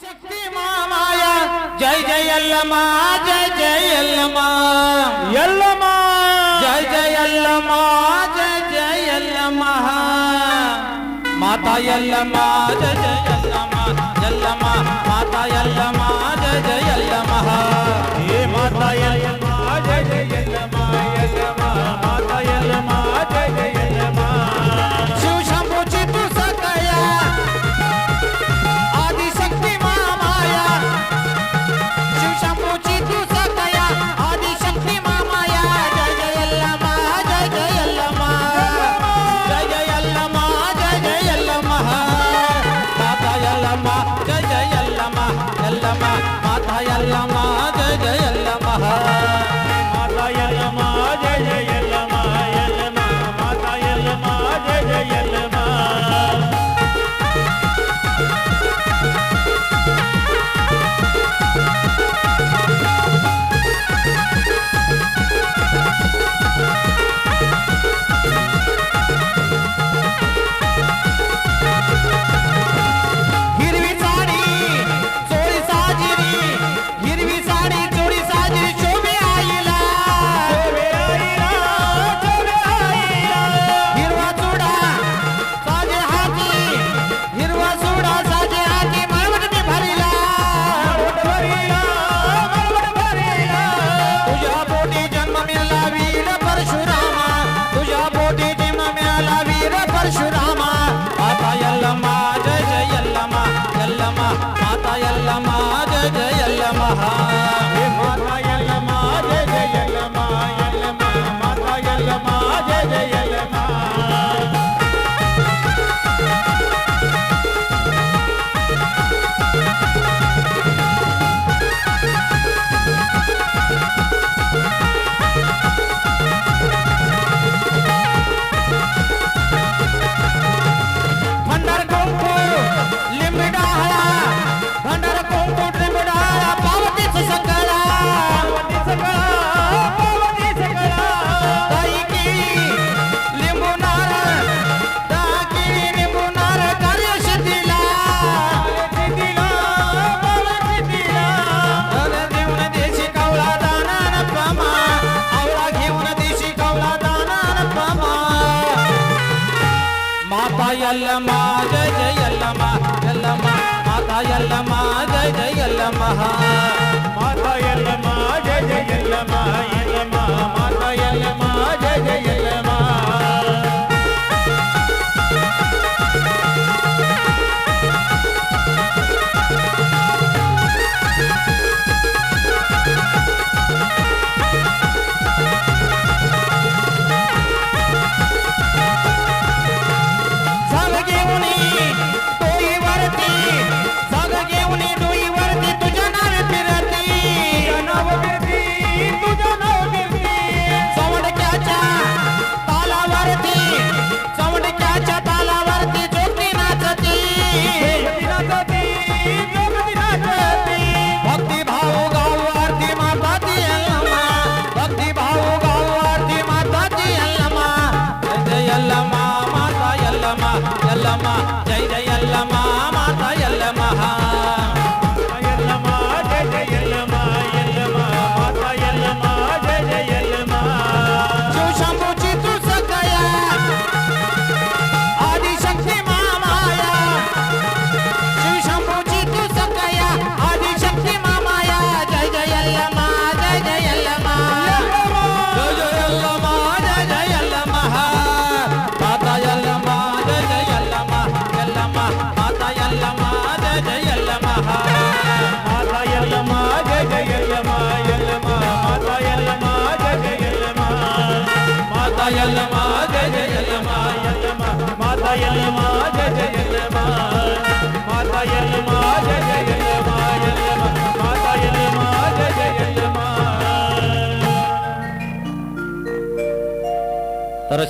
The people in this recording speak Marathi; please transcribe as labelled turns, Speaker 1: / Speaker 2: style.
Speaker 1: ఆదిశక్తి మామాయ జై జై ఎల్లమ్మ జై జై ఎల్లమ్మ ఎల్లమ్మ జై జై ఎల్లమ్మ జై జై ఎల్లమ్మ మాతా ఎల్లమ్మ జై జై ఎల్లమ్మ ఎల్లమ్మ మాతా ఎల్లమ్మ జై జై ఎల్లమ్మ ఏ మాతా ఎల్లమ్మ జై జై ఎల్లమ్మ ఎల్లమ్మ మాతా ఎల్లమ్మ జై జై ఎల్లమ్మ శివ శంభు చిత్తు సకయ ఆదిశక్తి మామాయ శివ శంభు చిత్తు సకయ ఆదిశక్తి మామాయ జై జై ఎల్లమ్మ జై జై ఎల్లమ్మ జై జై ఎల్లమ్మ జై జై ఎల్లమ్మ మాతా ఎల్లమ్మ జై జై ఎల్లమ్మ ఎల్లమ్మ మాతా ఎల్లమ్మ జై జై ఎల్లమ్మ మాతా ఎల్లమ్మ జై జై ఎల్లమ్మ ఎల్లమ్మ మాతా ఎల్లమ్మ జై జై ఎల్లమ్మ हिरवी साडी चोळी साजिरी हिरवी साडी चोळी साजिरी शोभे आईला हिरवा चुडा साजे हाती हिरवा चुडा साजे हाती मळवट भरीला तुझ्या पोटी जन्म मिळाला वीर परशुरामा तुझ्या पोटी जन्म मिळाला वीर परशुरामा माता यल्लम्मा जय जय यल्लम्मा यल्लम्मा माता यल्लम्मा जय जय यल्लम्मा हे माता यल्लम्मा जय जय यल्लम्मा यल्लम्मा माता यल्लम्मा जय जय यल्लम्मा भंडार कुंकू लिंबडाळा भंडार कुंकू लिंबडाळा पावतीच सगळा ताई केळी लिंबू नारळ कार्यसिद्धीला घेऊन देशी कवळा दानान प्रमा आवळा घेऊन देशी कवळा दानान प्रमा माता यल्लम्मा जय जय यल्लम्मा यल्लम्मा माता यल्लम्मा जय जय यल्लम्मा माता यल्लम्मा जय जय यल्लम्मा यल्लम्मा माता यल्लम्मा जय जय यल्लम्मा जाग घेऊनी डोईवरती जाग घेऊनी डोईवरती तुझ्या नावे फिरती तुझ्या नावे फिरती चवडक्याच्या तालावरती चवडक्याच्या तालावरती जोगती नाचती भक्ती भाऊ गाऊ आरती माताची यल्लम्मा भक्ती भाऊ गाऊ आरती माताची यल्लम्मा जय जय यल्लम्मा माता यल्लम्मा यल्लम्मा जय जय यल्लम्मा माता यल्लम्मा यल्लम्मा जय जय यल्लम्मा यल्लम्मा माता यल्लम्मा जय जय यल्लम्मा शिव शंभूची तू सखया आदिशक्ती मामाया शिव शंभूची तू सखया आदिशक्ती मामाया जय जय यल्लम्मा जय जय यल्लम्मा जय जय यल्लम्मा जय जय यल्लम्मा माता यल्लम्मा जय जय यल्लम्मा यल्लम्मा माता यल्लम्मा जय जय यल्लम्मा माता यल्लम्मा जय जय यल्लम्मा यल्लम्मा माता यल्लम्मा जय जय यल्लम्मा माता यल्लम्मा जय जय यल्लम्मा यल्लम्मा माता यल्लम्मा जय जय यल्लम्मा माता यल्लम्मा जय जय यल्लम्मा यल्लम्मा माता यल्लम्मा जय जय यल्लम्मा तर